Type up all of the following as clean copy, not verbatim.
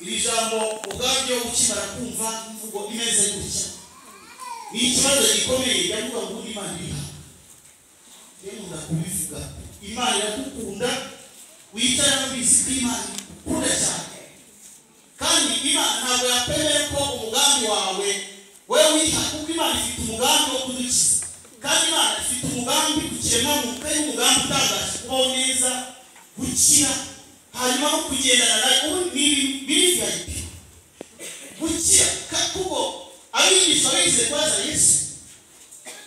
iri jambo ubwabyo ukimara kumva imvugo imeze gutya ni ikibazo gikomeye yavuga ngo Imana iriha rero ndakubivuga Imana iradukunda wicara n'ubisi bw'Imana ukunda cyane kandi Imana ntabwo yakwemera ko umugambi wawe wewe wiha kuko Imana ifite umugambi wo kudukiza kandi Imana ifite umugambi kukirema mu kandi umugambi utangaje kubaho neza gukira hanyuma no kugendana nayo ubu biri VIP gukira kuko abigisha bize kwaza Yesu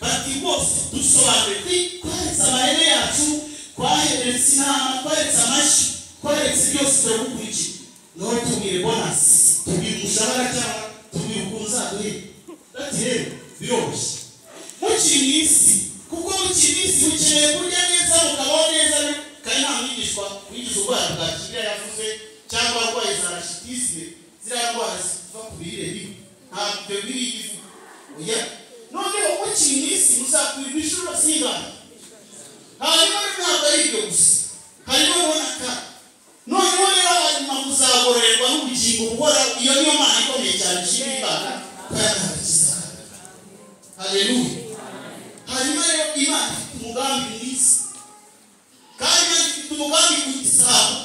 bati bose dusobanure kwaretse amarebe yacu kwaheretse inama kwaretse amashi kwaretse byose turagukurikira no tubwire bonasi tubwire umushahara cyangwa tubwire ukunza duhe ati rero biroroshye mukiri isi kuko mukiri isi ukeneye kurya neza mukabaho neza kandi nta mwigishwa wigize ubwana bwa Kigali yavuze cyangwa arwaye za rachitisme ziriya ndwara ziva ku birire bibi ntabwo biri igivuga oya noneho mukiri isi muzakwirwa inshuro zingana hanyuma ntabwo ari ibyo gusa harimo bonaka noneho rero hanyuma muzagororerwa n'ubugingo buhoraho iyo niyo Mana ikomeye cyane ishimira Imana kuyanakiza haleluya hanyuma rero Imana ifite umugambi mwiza kandi Imana ifite umugambi ku gisabo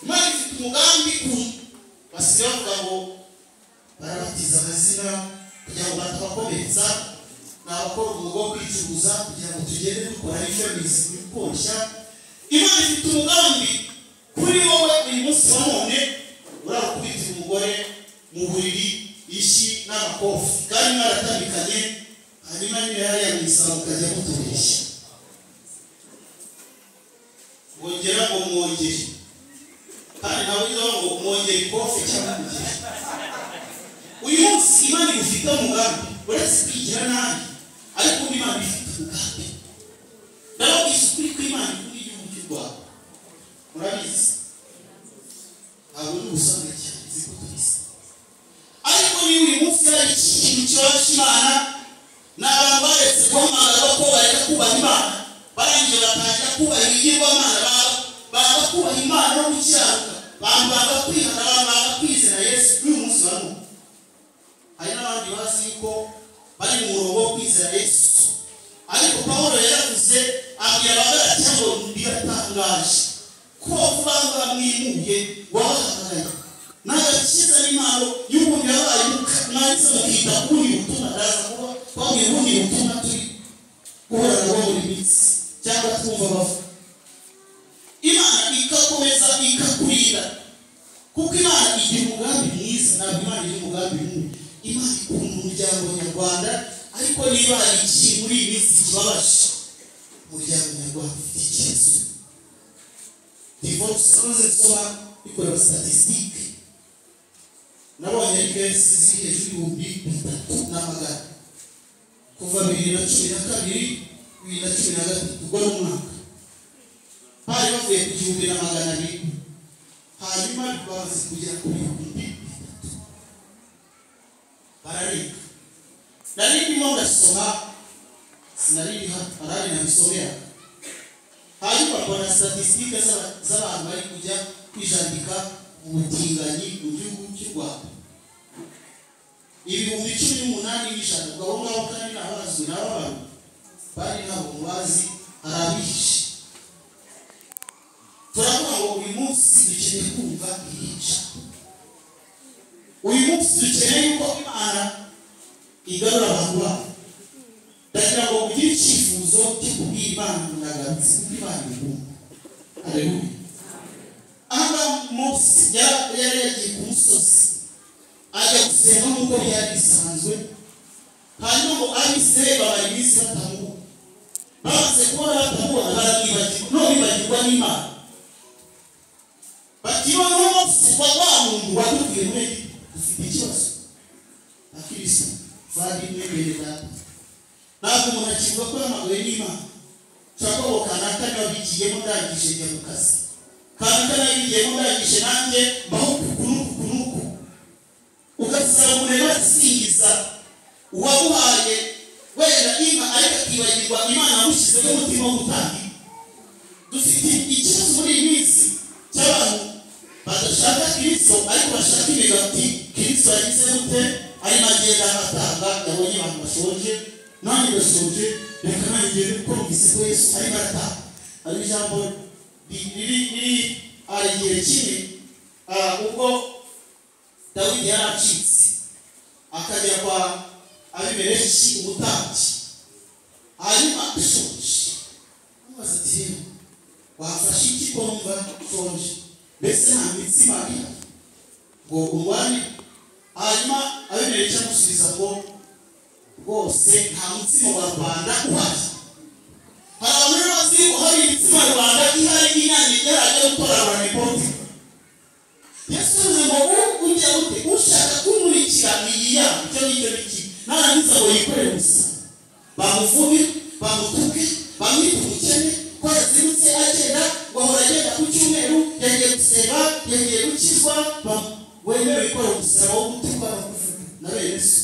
Imana ifite umugambi ku basigaye bavuga ngo barabatiza amazina kugira ngo batabakomeretsa n'abakora umwuga wo kwicuruza kugira ngo tugende dukora ifemizi bikoshya Imana ifite umugambi kuri wowe uyu munsi wa none urakubitira umugore mu buriri ishi n'amakofi kandi mwaratandukanye hanyuma niyo yari yamisaba ukajya mutubeshya wongera ngo mwongere kandi nawe uzaho ngo mwongere ikofi cyangwa mugere uyu munsi Imana igufite umugambi uretse kwigira nabi ariko Imana ifite umugambi ndababwiza ukuri ko Imana ikunda igihugu cy'u Rwanda murabizi ntabwo ni ubusanzwe cyane ziko tubizi ariko niba uyu munsi hari ikintu cyoroshya Imana n'abantu baretse guhamagara ko bareka kubaha Imana barangije batangira kubaha ibigirwamana banga kubaha Imana no gukiranuka banga kwihana banga kwizera Yesu uyu munsi wa none hari n'abandi bazi yuko bari mu murongo wo kwizera Yesu ariko Pawulo yaravuze abwira abagaratiya ngo biratangaje ko banga mwimuye wabahamagaye n'agakiza n'impano y'ubundi yabaye mwanditse mukita kuri ubutumwa ndaza kuba twabwiye ubundi butumwa turi guhora nabo muri minsi cyangwa twumva bavuga Imana ikakomeza ikakurira kuko Imana igira umugambi mwiza ntabwo Imana igira umugambi mubi Imana ikunda umuryango nyarwanda ariko niba hari ikintu muri iyi minsi kibabaje umuryango nyarwanda ufite ikibazo divorce nsoma ikora statistique nabonye kesi ziri hejuru y'ibihumbi 300 kuva 2012 2013 ubwo n'umwaka hari bavuye ku 1,200 hanyuma bazi kugera ku 300 bararika nari ndimo ndasoma sinari harari na bisomera hanyuma mbona statistique z'abantu bari kujya kwijandika ubutinganyi mu gihugu cy'u Rwanda 18,000 n'ijana ubwo ngabo kandi nabazwe n'abantu bari nabo mubazi arabihishe turavuga ngo uyu munsi dukeneye kumva iyica uyu munsi dukeneye ko Imana igarura abantu bayo ndagira ngo ugire icyifuzo cyo kubwira Imana ndagarutse kuko Imana ikunda haleluya aha Mose yari yagiye ku musozi ajya gusenga nk'uko byari bisanzwe hanyuma ngo abisirayeli babaye iminsi batamubona bamaze kubona batamubona baramwibagirwa none bibagirwa n'Imana bati noneho Mose wa muntu wadubwiye muri ufite ikibazo akirisa fadi mwebere data ntabwo umuntu akivuga ko yamagaye n'Imana ushaka ngo kanaka nabigiyemo ndangije njya mu kazi kanaka nabigiyemo ndangije nanjye mbaho kukunuku ugasaba umureba asingiza uwamuhaye wenda inka ariko akibagirwa Imana yamushyizeho umutima wo gutanga dufite ikibazo muri iyi minsi cy'abantu badashaka Kristo ariko bashaka imigati Kristo yagize gute ari magenda amatanga yabonye abantu bashoje nani bashoje reka nagende ko mvisiko Yesu ari barata ari jambo riri arigiye kimwe ubwo Dawidi yaracitse akajya kwa Abimeleki umutambyi hanyuma ashoje amaze ati wafashe iki ko numva shoje mbese nta mitsima ngo urwane hanyuma Abimeleki amusubiza ngo rwose nta mutsima wa Rwanda uhari hari abantu bazi ko hari imitsima ya Rwanda ihari inyange yaraje gukora abantu politiki Yesu ngo ujya ute ushaka kumurikira iyi ya cyo nicyo niki narangiza ngo yikorere gusa bamuvuge bamutuke bamwite umukene ko yazimutse agenda ngo ahora agenda ku cyumweru yagiye guseba yagiye gukizwa wemere ikora umusaraba wo gutukwa no kuvuga na Yesu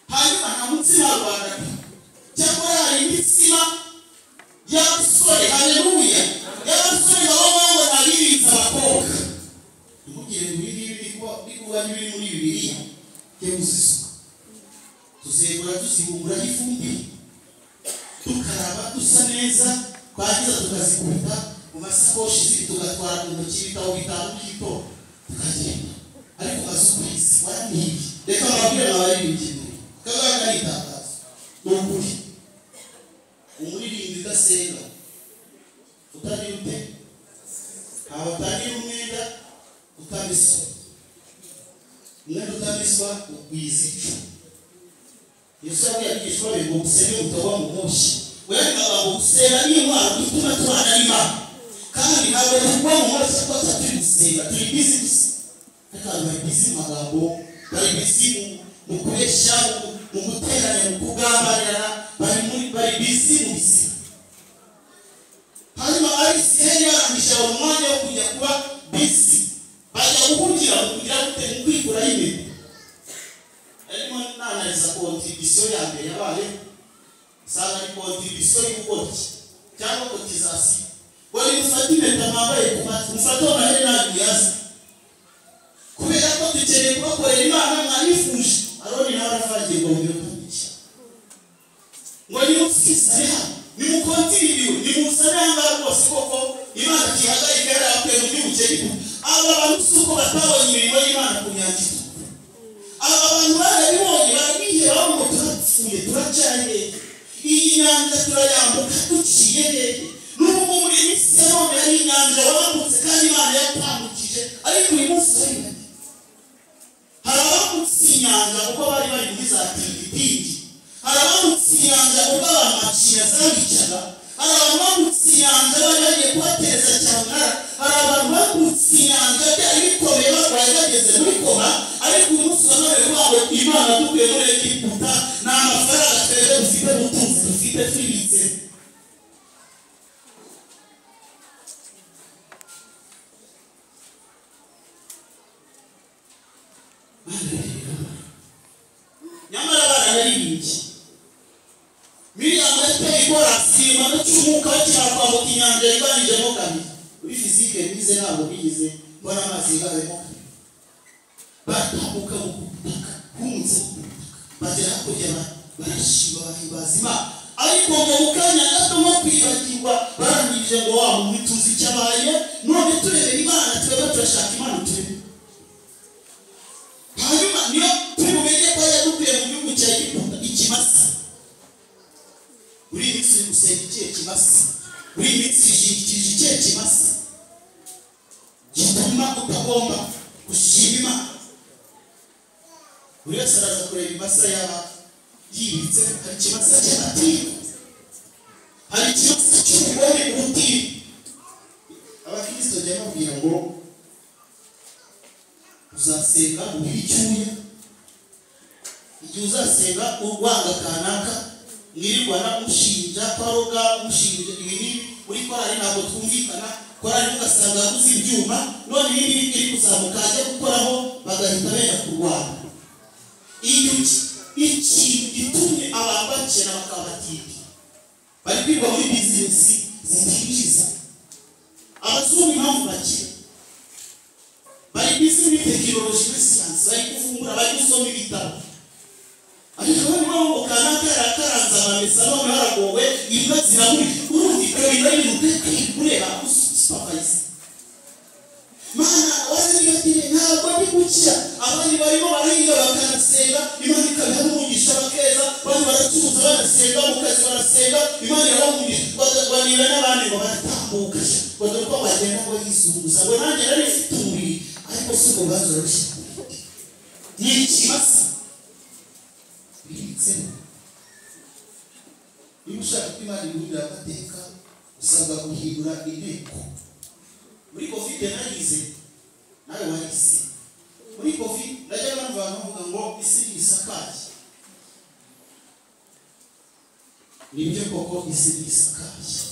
hanyuma nta mutsima wa Rwanda cyangwa hari imitsima y'abasore haleluya y'abasore baba nabibitsa abakobwa imugire muri bikuba biri muri Bibiliya y'ubuzima tuzegura tuzibumbura ifumbi tukaraba dusa neza twagiza tukazikubita mu masakoshi ziri tugatwara mu ntoki ibitabo bitanu by'ito tukagenda ariko mazukwisi waraniye reka babwire abari bikindi kagaka itangazo n'ukuri umuririmbi udasenga utari ute abatari umwenda utamiswa umwenda utamiswa ukwizicu Yesu yabigishwa be ngo usenge utawa mu moshi wenda ngo usera n'intwaro dutuma tubana n'Imana kandi ntabwo tugwa mu moshi ko turi gusenga turi busy gusa kandi bari busy mu magambo bari busy mu kubeshya mu guteranya mu kugambanira bari busy mu bisi hanyuma Abisirayeli barangije umwanya wo kujya kuba busy bajya guhungira mu kugira gute mu kwikura imbere arimo nanariza contribution ya mbere yabaye sanga ni contribution y'ubugoti cyangwa cotisation wari mufatime tamambaye kumufata amaherena y'azi kubera ko dukeneye kubakorera Imana mwayifuje Aroni nawe aravangiye ngo mbere kubica ngo ni mufisare ni mukontiririwe ni musaranga rwose koko Imana kihagarika yarakuye mu gihugu cy'Egiputa aba bantu suko batabonye imirimo y'Imana ku nyanja aba bantu barabibonye barabiye bamwe turapfuye turacanye iyi nyanja turayambuka duciye n'ubu muri isi none ari inyanja wambutse kandi Imana yatambukije ariko uyu munsi harabamutse inyanja kuko bari bari muri za tingitindi harabamutse inyanja kuko abamacinya zabicaga harabamutse inyanja bari bagiye kubatereza cyangwa harabamutse inyanja byari bikomeye barwaye bageze muri koma ariko uyu munsi nanone wabo Imana dukuye muri Egiputa n'amafaranga twebwe dufite ubutunzi dufite twibitse nyamara bararirimbye Miriam yateye ikorasi Imana cy'umwuka cyakwamuka inyanja ibanijemo kabiri kuri fizike bize ntabwo bigize mbona amazi yigaremo batamuka mu butaka hunze bagera kujya barashiba bahimbaza Imana ariko ngo mukanya gato mo kwibagirwa barangije ngo wa mu tuzi cyabaye none turebera Imana twebwe turashaka Imana turebe hanyuma niyo tumenye ko yadukuye mu gihugu cya Egiputa ikimasa uri minsi gusenga ikihe kimasa uri minsi ishingikije ikihe kimasa gituma utagomba gushima Imana buri wese araza kureba imasa yaba yibitse hari ikimasa cy'amatiyo hari ikimasa cy'ubugome ubutiyo abakristo jya babwira ngo uzasenga ubiri icyuya igihe uzasenga urwanga kanaka mwirirwana mushinja kwaroga mushinja ibintu muri korari ntabwo twumvikana korari ugasanga yaguze ibyuma none ibindi biri kuzamuka ajya gukoraho bagahita benda kurwana iyo iki gitumye abantu bakena bakabatira bari kwigwa muri bizinesi zitinjiza abazungu impamvu bakira bari bizi muri tekinoloji na siyansi, bari kuvumbura, bari gusoma ibitabo. Ariko niba ukanaka yarakaranza amamesa none haragowe imbwa ziramuri urumvika ibintu kureba supervise. Mana waranibagire ntabwo ndi gukira, abandi barimo barahinga bakanasenga, Imana ikabiha n'umugisha bakeza, bandi baracuruza banasenga, mu kazi barasenga, Imana irabamugisha, banira n'abandi ngo baratambuka, badore ko bagenda ngo yizunguza, ngo nanjye nari mfite umubiri ariko si ubwo bwazo rushya ni ikimasa biritsemo. Niba ushaka ko Imana ihindura amateka usabwa guhindura inteko. Muri COVID narize nawe warize. Muri COVID najya numva bavuga ngo isi isakaye. Nibyo koko isi isakaye.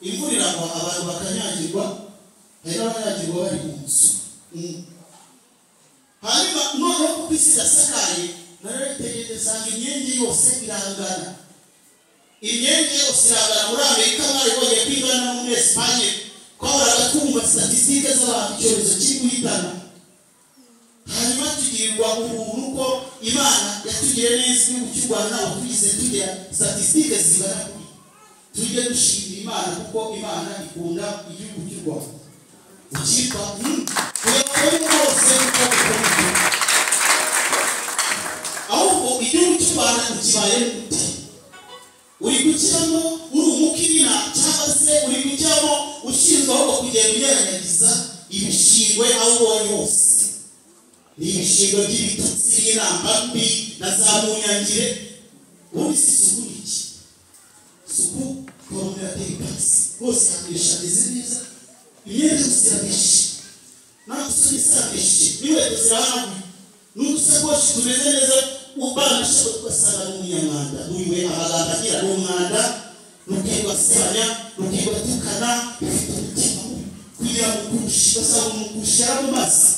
Imvura iragwa abantu bakanyagirwa, hari n'abanyagirwa bari mu nzu. Hanyuma noneho kuko isi isakaye naritegereza imyenge yose irangana. Imyenge yose irangana muri Amerika mwaribonye kwigana no muri Espagne. Kwahoraga twumva statistique z'abantu icyorezo kiri guhitana. Hanyuma tugirirwa ubuntu ko Imana yatugiriye neza igihugu cy'u Rwanda ntabwo tugize tugira statistique zibara kuri. Tujye dushimira Imana kuko Imana ikunda igihugu cy'u Rwanda. Ukitwa uyakora hose kuko ahubwo igihugu cy'u Rwanda kibaye gute? Uri gukiramo uri umukirina cyangwa se uri gukiramo ushinzwe aho kugenda ugeranyagiza ibishingwe aho ubonye hose. Ni ibishingwe by'ibitutsi n'inamba mbi na za munyangire. Ubundi si isuku ni iki? Isuku koromera teyipasi hose yakoresha ameze neza, imyenda yose irabishe, n'amasoni isabishe, n'inkweto zirahanaguye, n'udusakoshi tumeze neza. Ubanasha ugasanga n'umunyamwanda uriwe abaganga agira n'umwanda n'ukirwa sebanya n'ukirwa tukana kugira ngo ugasanga umukusha mu mazi.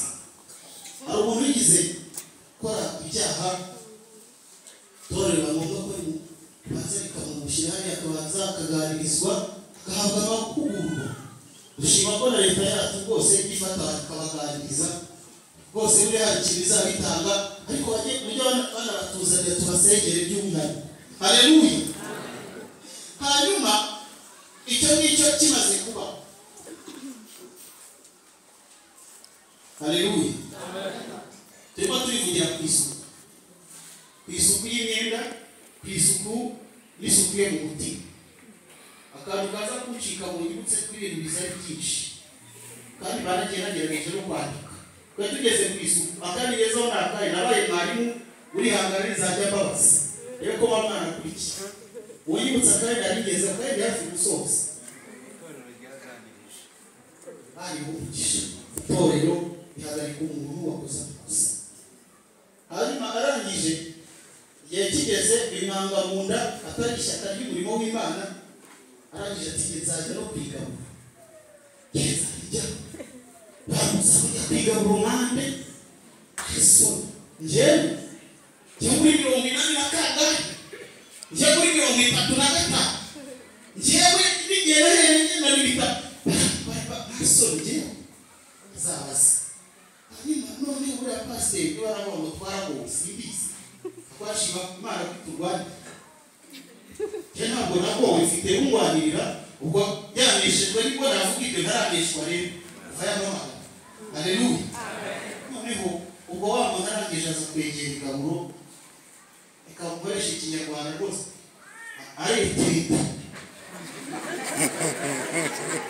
Hari umuntu yigize gukora ibyaha torera ngombwa ko baza bikamumushyira hariya akabanza akaganirizwa agahabwa amahugurwa. Dushima ko na leta yacu rwose ifata ikabaganiriza bose muri hari ikintu izabitanga, ariko bagiye kujya bana batuzanira tubasengere by'umwihariko. Haleluya. Hanyuma icyo ngicyo kimaze kuba, haleluya, turimo turivugira ku isuku, ku isuku y'imyenda, ku isuku n'isuku yo mu mutima. Akantu kaza kucika mu nyibutse tw'ibintu bizari byinshi kandi baragerageje no kwandika. Kwa tugeze ku isuku akandi yezo nakaye nabaye mwarimu uri hangara rizajya babaza rero ko bamwana kuriki uyibutsa kandi arigeze kandi yafi gusoza ari umugisha torero yahagarika umuntu wakoze gusa. Hanyuma arangije igihe kigeze bimwanga mu nda atari ishyaka ry'umurimo w'Imana, arangije ati nzajya no kwiga bamuza kujya kwiga burumande Yesu njyewe muri 84 njyewe muri 35 njyewe nigera na nibita Yesu njyewe zabaza. Hanyuma none uri pastor barabona twarago simbizi twashiba Imana kuturwanya. Ntabwo nako ufite umwanirira ubwo yaneshejwe ariko navuga ibyo ntaraneshwa rero aya mama. Haleluya. Noneho ubwo wa muntu arangije aza kwegera igaburo ikamukoresha ikinyarwanda rwose areteta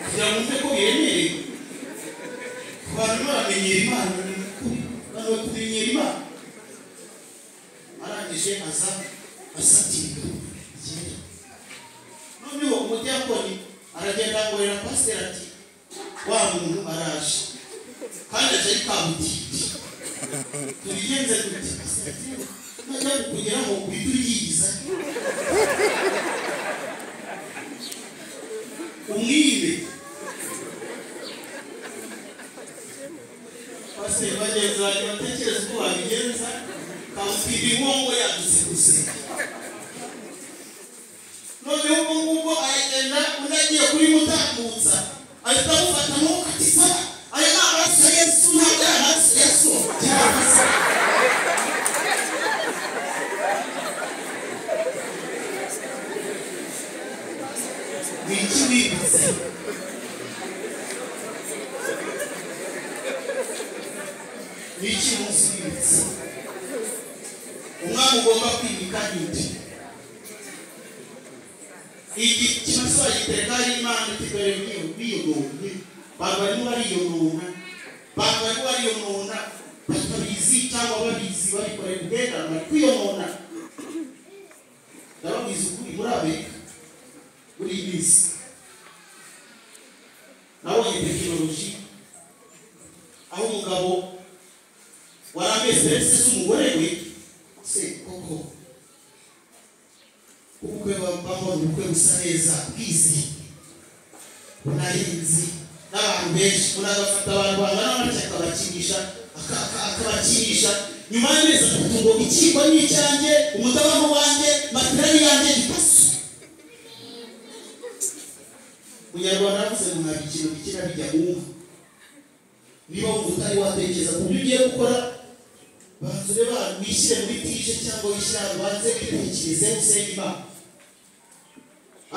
kugira ngo mve ko biremereye abantu baramenyera Imana abantu batumenyera Imana. Arangije aza asatira noneho umudiyakoni aragenda ngorera pasiteri ati wa muntu araje kandi aje ikabutiti tubigenze gute najya kugera mu kwituriyiza umwime pasiteri bagenzi banjye batekereza uko wabigenza kamupira inkongo yadutse gusenga. Noneho ubwo aragenda unagiye kuri mutambutsa ahita amufata amaboko ati saba aya ni amaraso ya Yesu ntabwo ari amaraso ya Yesu wiki wibutse wiki munsi wibutse umwami ugomba kwimika n'indi iki kibazo gitereka Imana kigere biyogomye bagari bariyonona batabizi cyangwa babizi barikore kugenda kwiyonona ndababizi kuri muri Amerika muri bisi nabonye tekinoloji aho umugabo warambese umugore we se koko ubukwe bambaho ubukwe busa neza bwizi unarinzi n'abantu benshi unagafata abantu bangana n'amateka akabakinisha nyuma y'amezi atatu ngo ikiko ni icyanjye umutabano wanjye materiali yanjye ikasu Munyarwanda yavuze ngo nta ikintu bikira bijya mu nka niba wumva utari watekereza ku byo ugiye gukora bantu reba wishyire muri tije cyangwa wishyire ahantu banze bitekereze usenge Imana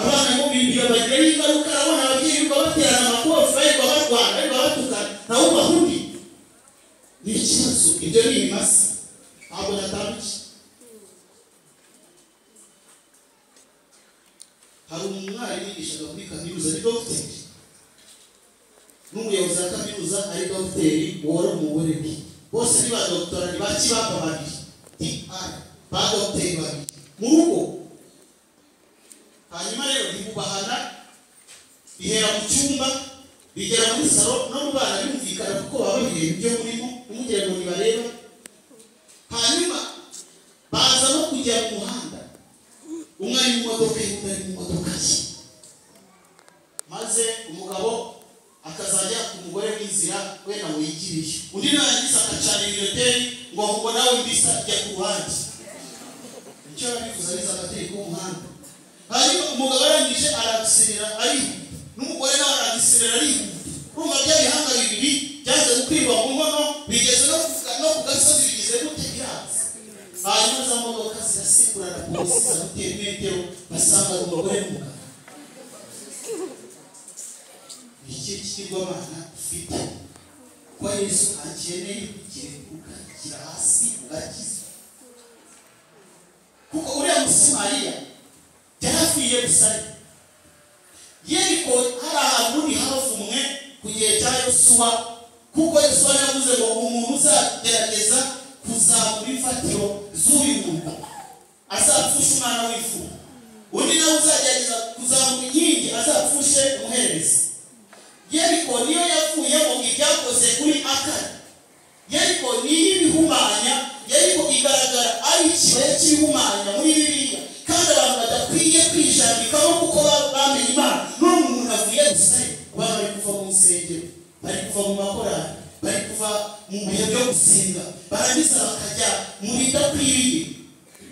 abana mu bintu bagire ingaruka abana ababyeyi babaterana amakofi bariko barwana bariko batukana naho bahundi ni ikibazo ibyo ni imasi ntabwo natambuki hari umwari yigishaga muri kaminuza ni dogiteri n'umuyobozi wa kaminuza ari dogiteri wora umugore we bose ni ba doktora ni ba kibamba babiri ba dogiteri babiri mu rugo hanyuma rero ntibubahana bihera mu cyumba bigera muri salo no mu bana bumvikana kuko baba babireba ibyo murimo umugire ngo nibareba hanyuma baza no kujya mu muhanda umwe ari mu modoka undi ari mu modoka ye maze umugabo akazajya ku mugore w'inzira we nawe yigiriye undi nawe yagize akacana ibiroteri ngo ahubwo nawe mbisa ajya ku ruhande icyo babifuza biza amategeko y'umuhanda hanyuma umugabo arangije aragiserera arihuta n'umugore nawe aragiserera arihuta urumva by'ibihanga bibiri byaje gukwirwa mu nkono bigeze no ku gasozi bigize gute byaza hanyuma za modoka zirasekurana ku musozi gutera metero basanga umugore n'umugabo iki kigirwamana ufite kwa Yesu akeneye kukireguka kira hasi ugakiza kuko uriya Musamariya yarafiye gusari Yeriko hari ahantu ni havumwe ku gihe cya Yosuwa kuko Yosuwa yavuze ngo umuntu uzagerageza kuzamura ifatiro z'uyu muntu azapfusha umwana w'ifu undi nawe uzagerageza kuzamura inkingi azapfushe umuherezi Yeriko niyo yavuyemo ibyakoze kuri Akani Yeriko niyo ibihumanya Yeriko igaragara ari ikibaya cy'ibihumanya muri Bibiliya kandi abantu badakwiye kwijandikaho kuko bamenye Imana none umuntu avuye gusari bari kuva mu nsengero bari kuva mu makorari bari kuva mu bihe byo gusenga barangiza bakajya mu bidakwiriye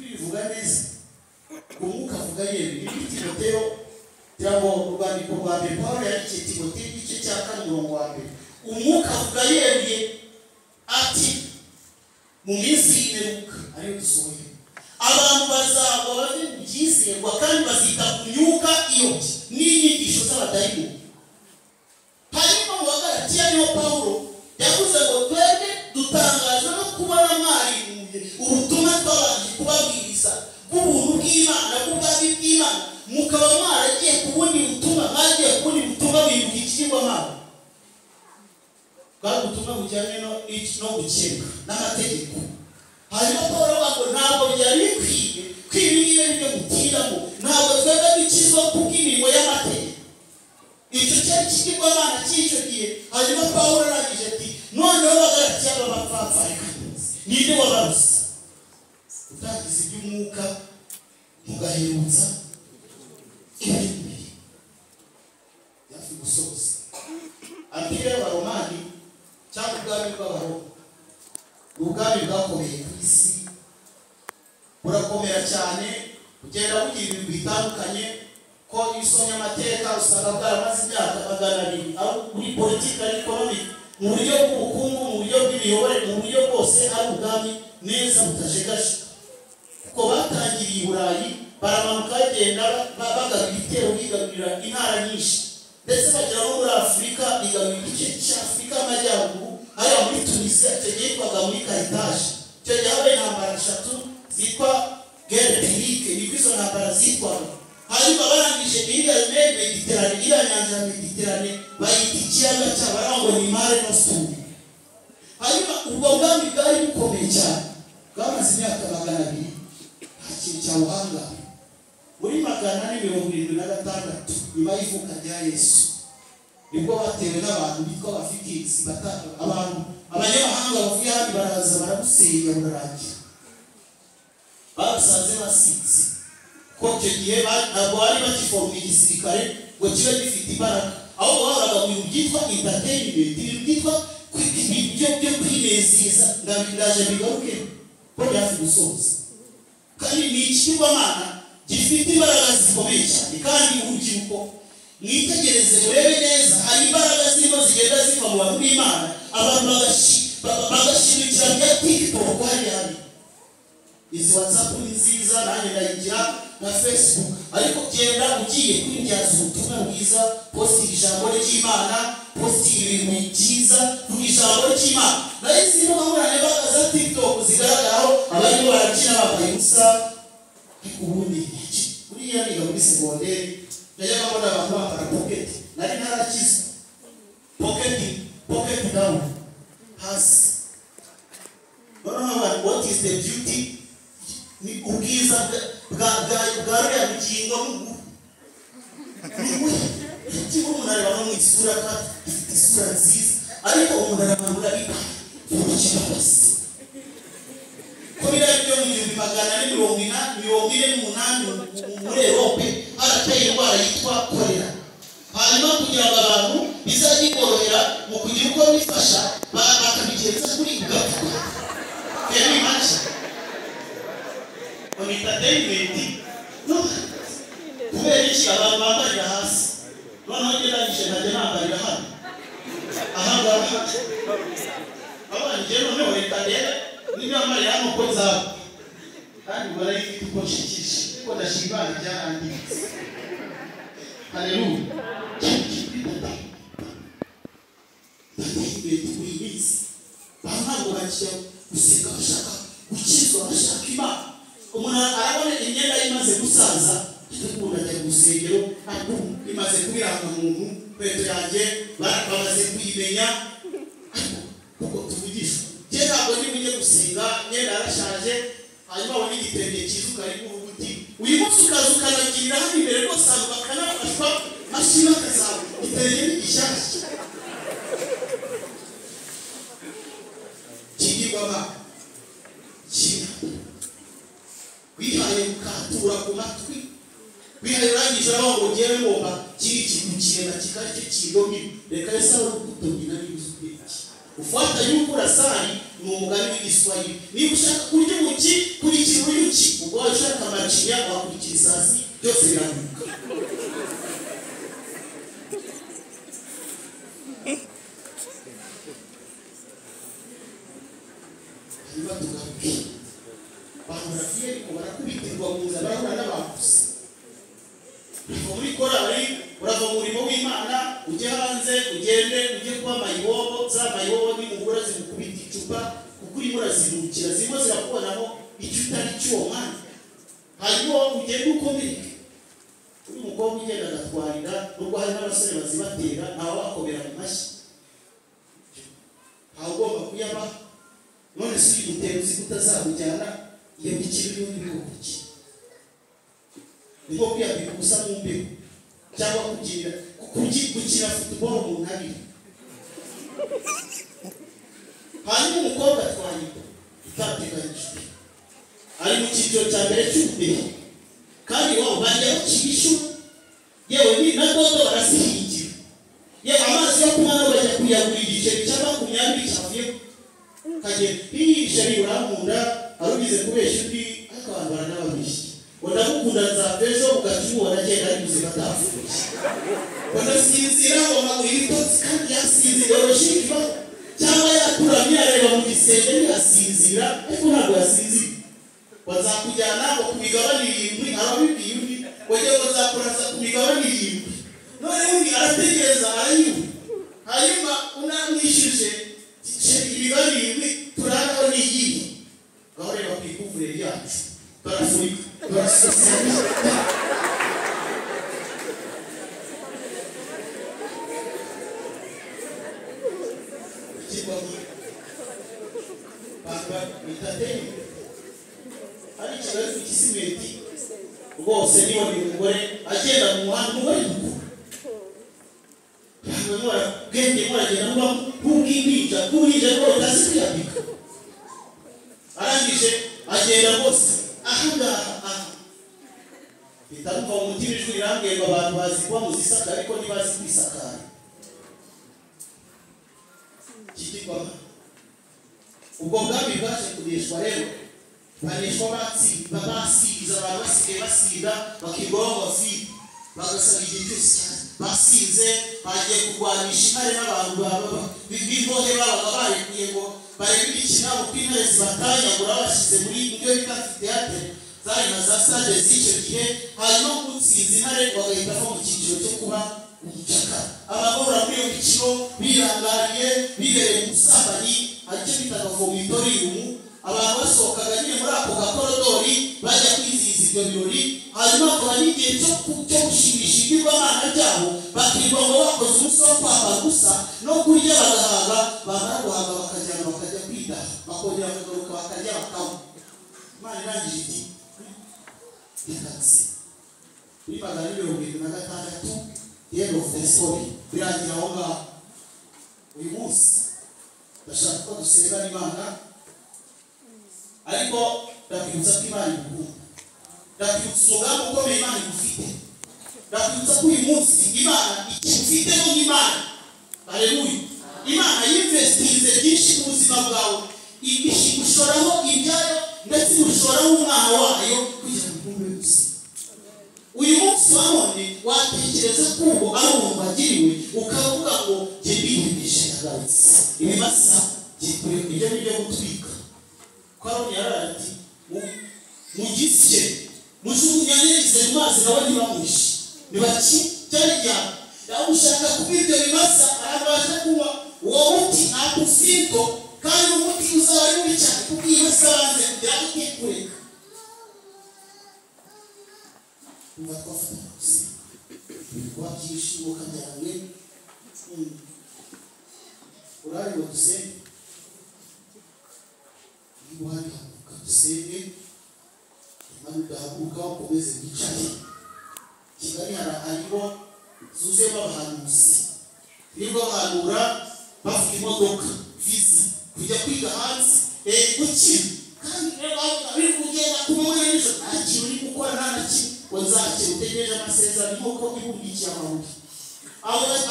bivuga neza umwuka avuga yewe ibiti Timoteyo cyangwa urwandiko rwa mbere Pawulo yandikiye Timoteyo igice cya 4 wa mbere umwuka avuga yewe ati mu minsi y'imperuka ariyo dusohoye abantu bazagwa bave mu byizerwa kandi bazita ku myuka iyobye n'inyigisho z'abadayimoni hanyuma mu Bagalatiya niho Pawulo yavuze ngo twebwe dutangaza no kubona mwarimuye ubutumwa twabanje kubabwiriza bw'ubuntu bw'Imana bw'ubwami bw'Imana mukaba mwaragiye ku bundi butumwa mwagiye ku bundi butumwa bibuka ikigirwamana bwa butumwa bujyanye no gukebwa n'amategeko hanyuma Pawulo avuga ngo ntabwo byari bikwiye kwibiriye byo gutindamo ntabwo twebwe dukizwa kubw'imirimo y'amategeko icyo cyari kigirwamana cy'icyo gihe hanyuma Pawulo arangije ati noneho Abagalatiya b'abapfapfa reka ninde wabarusa utangiza iby'umwuka mugaherutsa ibindi yafi gusoza ambire y'Abaromani cyangwa ubwami bw'Abaroma ubwami bwakomeye ku isi burakomera cyane ugenda bugira ibintu bitandukanye ko isomye amateka usanga bwaramaze imyaka 200 aho muri politiki na economic mu buryo bw'ubukungu mu buryo bw'imiyoborere mu buryo bwose ari ubwami neza butajegajega kuko batangiriye i Burayi baramanuka bagenda bagaba ibitero bigarurira intara nyinshi ndetse bagera no muri Afurika bigarurira igice cya Afurika y'Amajyaruguru hariya muri Tunisia cyegekwaga muri Carthage cyo yabaye intambara 3 zitwa guerre publique ni kwizo ntambara zitwaga hanyuma barangije iriya Mediterane iriya nyanja Mediterane bayita ikiyaga cy'abarango ni Mare Nostrum hanyuma ubwo bwami bwari bukomeye cyane bwamaze imyaka 200 nta kintu cyawuhanga muri 476 nyuma y'ivuka rya Yesu nibwo batewe n'abantu bitwa abafikisi abantu abanyamahanga bavuye handi baraza barabusenya burarangira basanze basitse ko icyo gihe ntabwo bari bakiforma igisirikare ngo kibe gifite imbaraga aho bahoraga mu bintu byitwa entertainment ibintu byitwa byo kwinezeza ndaje bigaruke ko byafi gusoza kandi ni ikigirwamana gifite imbaraga zikomeye cyane kandi urubyiruko mwitegereze urebe neza hari imbaraga zirimo zigenda ziva mu bantu b'Imana abantu bagashimikira bya TikTok hari izi WhatsApp ni nziza nanjye ndayigira na Facebook ariko genda ugiye kwibyaza ubutumwa bwiza post ijambo ry'Imana post ibintu byiza ku ijambo ry'Imana nayo zino bahuranye bagaza TikTok zigaragaraho abari barakina babaye ubusa ubundi buriya niga muri secondaire najyaga mbona abantu bakora pocket nari ntarakiza pocket down hasi what is the beauty ni ubwiza bwa rya bugingo n'ubu umuntu areba no mu isura kandi ifite isura nziza ariko umuntu arabangura ibikira hasi ko biriya byo mu 448 muri Europe harateye indwara yitwa kolera hanyuma kugira ngo abantu bizajye korohera mu kugira uko bifasha bakabigenza kuri gapfa very much on entertainment no kubera iki abantu bambarira hasi noneho ngeragije ntajya nambarira hano ahangaha abanje noneho leta rero n'imyambarire hano ko nzaba kandi barayifite uko nshikisha ko ndashimana byarangiritse haleluya kuri bisi ntabwo bakiya guseka bashaka gukizwa bashaka Imana umuntu arabona imyenda imaze gusaza umuntu ajya gusengero ariko imaze kubiranga umuntu kweto yanjye bamaze kuyimenya kuko tuvugisha je ntabwo ndi bujye gusenga myenda yarashaje hanyuma wabona igitenge cyizuka ari kuvuga uti uyu munsi ukazukanagira hano imbere rwose abantu bakanafashwa mashima kazawe igitenge n'igishyashya kigirwama wihaye ukatura ku matwi wihaye urangije aho ngo ugere ngomba kiri ikintu kirema kikajya kidomi reka ese aho kutumina n'ibisubiye ufata yuko urasari ni umugani w'igiswahili niba ushaka kurya umuki kurikira uruyuki ubwo ushaka amacinya wakurikira isasi byose biramuka niba tugaruke bahurafiye ariko barakubitirwa mu nzara barahura n'abakuze urava muri korali urava mu murimo w'Imana ujye hanze ugende ujye kuba mayibobo za mayibobo nimubura zimukubita icupa kuko urimo urazirukira zirimo zirakubonamo icyo utari cy'uwo mwanya hanyuma ugende ukomereke uri umukobwa ugenda agatwarira nubwo hari n'abasore bazibatera ntawe wakobera mu mashyi ntawe ugomba kuyaba none si ugutera uzi kutazamujyana iyo mikino y'undi bikuki niko kwiyabika ubusa mu mbeho cyangwa gukina football mu ntabire hanyuma umukobwa twanyita utateganyijwe ari mu cyiciro cya mbere cy'ubudehe kandi waba bajya bakibishu yewe ni na dodo barasihingira yewe amazi yo kunywa no bajya kuyagura igiceri cya 20 cyavuye kagenda ishari urankunda arugize kubeshya undi ariko abantu baranababishye ndagukunda nzabejo ukakibona agenda ari muzima atafuye wanasinzira ngo maguru y'ibitotsi kandi yasinzira urashika cyangwa yakuramye areba mu gisenge yasinzira ariko ntabwo yasinzira bazakujyana ngo kumigabane 7 ababibwiye undi wajya bazakuraza kumigabane 7 none undi arategereza arayuba hanyuma unamwishije imigabane 7 turanaho n'iyihe aho reba kwikuvure ryacu barafurika barasosiyalisha itateni ari kigali kisimenti rwose niba ni umugore agenda mu muhanda umugore mukuru mwemora bwenge muragenda muba nk'ubw'imbija rwose utazi kwiyambika arangije agenda rwose ahangaha bitarumva mu mutima ijwi rirambwiye ngo abantu bazi kuba mu zisaka ariko ntibazi kwisakara kikigwama ubwo bwami bwaje kuneshwa rero baneshwa basiza abantu basigaye basiga bakigwaho bafite bagasaba igihe cyose basinze bagiye kurwanisha intare n'abantu b'imbohe babaga barekuye ngo barebe ikinabo kw'intare zibatanyagura bashyize muri ibyo bita theatre zari na za stade z'icyo gihe hanyuma gutsinza intare bagahitamo mu cyiciro cyo kuba umucaka abagora muri iyo mikino birangariye bibereye mu busambanyi aricyo bitaga vomitorium abantu basohokaga nyine muri ako gakorodori bajya kwizihiza ibyo birori hanyuma akaba n'igihe cyo gushimisha ibigirwamana byabo bakirirwa ngo bakoze umunsi wo kwambara gusa no kurya bagahaga bamara guhaga bakajya kwidaha bakongera bakagaruka bakarya bakanywa imana irangije iti yakatse kuri 776 the end of the story birangira aho ngaho uyu munsi ndashaka ko dusenga n'Imana ariko ndakwibutsa ko Imana igukunda ndakwibutsa umugambi ukomeye Imana igufite ndakwibutsa ko uyu munsi Imana ikifitemo nk'Imana haleluya Imana yinvestinze byinshi mu buzima bwawe igushoraho ibyayo ndetse igushoraho umwana wayo kugira ngo ukumve gusa uyu munsi wa none watekereza ko ubu ari umuntu wagiriwe ukavuga ngo jye bihimishe yagarutse ibimasa gikure ibyo byo gutwika Karoni yarati mu gisye mujugunyanyirize mu mazi nawe ntibamwishe nibaki cyarya yagushaka kubibyo bimasa arabasha kuba uwo muti akufinto kandi umuti uzaba ari mubi cyane kuko ibasanze kugira ngo utikureka twafata kusi wabyishimo kajyanye urari ngo dusenge ibuhari kadusenge imana udahaguruka ukomeze wicare Kigali hariho zuzuyemo abahanuzi nibwo bahanura bafite imodoka visa kujya kwiga hanze gukira kandi bari kugenda ku manywa n'ijoro nta kintu uri gukora nta na kimwe wazakira utegereje amasezerano nk'uko ibumbikiye amabuye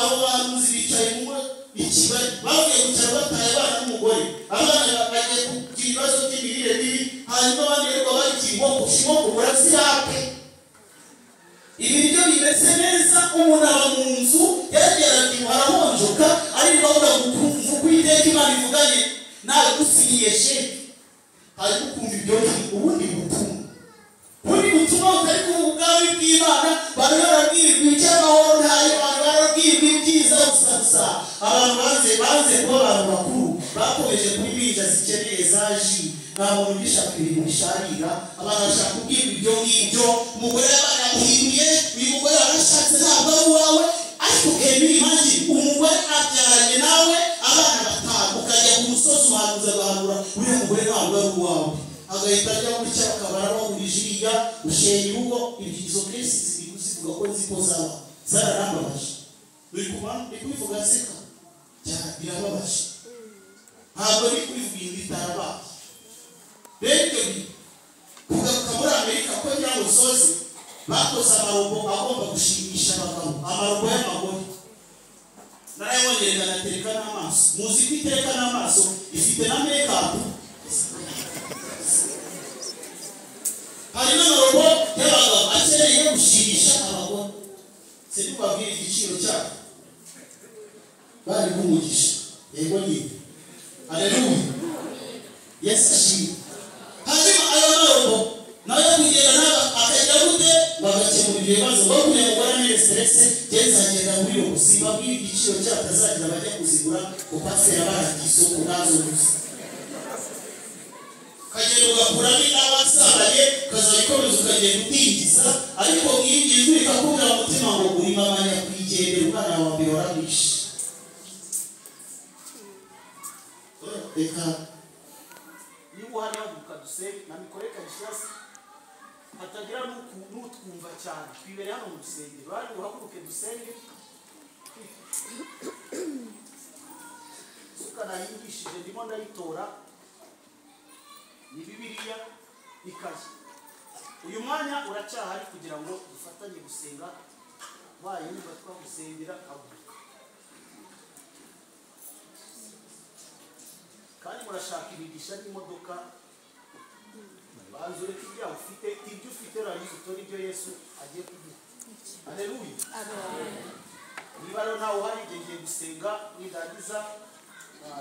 abo bahanuzi bicaye mu Kigali bavuye gucara bataye abana n'umugore abana bagiye kugira ibibazo by'imirire mibi hanyuma abandi rero bagiye inkoko murazirape ibiryo bimeze neza umuntu aba mu nzu yagerageje arahonjoka ari bavuga ngo kwiteka Imana ivuganye nawe gusigiye shefu hari kumva ibyo ubundi butumwa utari ku bwami bw'Imana bari barabwirwa icy'amahoro ntayo bari barabwirwa ibyiza gusa abantu banze kuba abantu bakuru bakomeje kuri binja zikeneye zaji nta muntu ugishaka ibintu bisharira abantu bashaka kubwirwa ibyo ngibyo umugore yamuhinduye uyu mugore warashatse ntabwo ari uwawe ariko ukemera imagi umugore abyaranye nawe abana batanu ukajya ku musozi uhanuza agahanura uriya mugore ntabwo ari uwawe agahita ajya muri cya kabara bagurije iriya ushenye urugo izo kesi zivuga ko ziko zararambabaje uri kubivuga seka cyane birababaje ntabwo ari kubivuga ibintu bitarabaye rero kugaruka muri Amerika ko ngira ngo soze bakoze amarobo agomba gushimisha abagabo amarobo y'amagore narayibongereza natereka n'amaso muzi ko itereka n'amaso ifite na make-up hari n'amarobo y'abagabo akeneye gushimisha abagore sinubabwira igiciro cyabo bari kumugisha yego ni haleluya Yesu ashimwe hanyuma ayo marobo nayo kugenda naba akajya gute bagakemura ibibazo ngo kureba ngo arane stress genza agenda muri yo gusiba bw'igiciro cyatazagira bajya kuzigura ko pasera baragiso kunazo gusa kagenda ugakura n'abasabaye kazayikomeza ukagenda utingiza ariko mwinjije bikakubwira umutima ngo uri mamanya kwigendera umwana wa mbere warabishe reka niba uhari haguruka dusenge na mikoreka gishasi hatagira n'utwumva cyane twibere hano mu rusengero bari uhaguruke dusenge suka nahingishije ndimo ndayitora ni Bibiliya ikaye uyu mwanya uracyahari kugira ngo dufatanye gusenga waye niba twagusengera haguruka kandi murashaka ibigisha n'imodoka banzure ibyo ufite ibyo ufite rangiza utori ibyo Yesu agiye kuguha haleluya amen niba rero nawe uhari igihe gusenga widangiza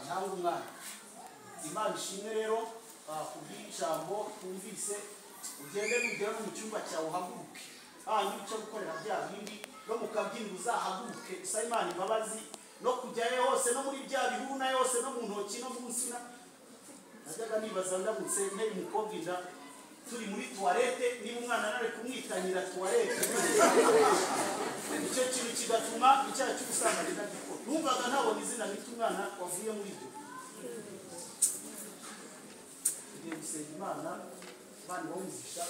ntawe umwana Imana ishimwe rero kubw'ijambo twumvise ugende n'ugera mu cyumba cyawe uhaguruke nibica gukorera bya bindi no mu kabyiniro uzahaguruke usa Imana imbabazi no kujyayo hose no muri bya bihuru na yose no mu ntoki no mu nsina najyaga nibaza ndamutse ntari umukobwa inda turi muri toilette niba umwana nare kumwitanyira toilette icyo kintu kigatuma icyaha cy'ubusambanyi ndagikora numvaga ntabona izina bita umwana wavuye muri ibyo tugiye gusenga Imana bana bawumvisha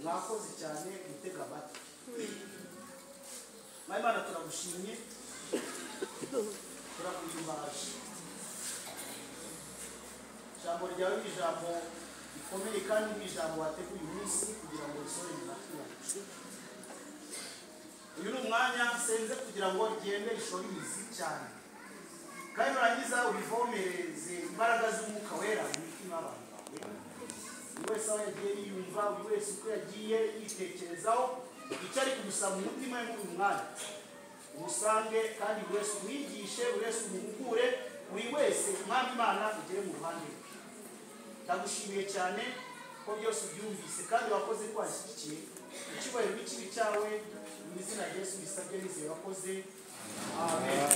mwakoze cyane gutega amatwi Imana turagushimye turaguhimbaje ijambo ryawe ni ijambo rikomeye kandi ni ijambo wateguye umunsi kugira ngo risore mu matwi yacu uyu ni umwanya senze kugira ngo rigende rishore imizi cyane kandi urangiza ubivomereze imbaraga z'umwuka wera mu mitima y'abantu bawe buri wese aho yagiye yiyumva buri wese uko yagiye yitekerezaho icyo ari kugusaba mu mutima we muri uyu mwanya umusange kandi buri wese umwigishe buri wese umuhugure buri wese umwami Imana ugere mu ruhande rwe ndagushimiye cyane ko byose ubyumvise kandi wakoze ko washyigikiye icyubahiro n'ikibi cyawe mu izina rya Yesu bisabye nizeye wakoze amen.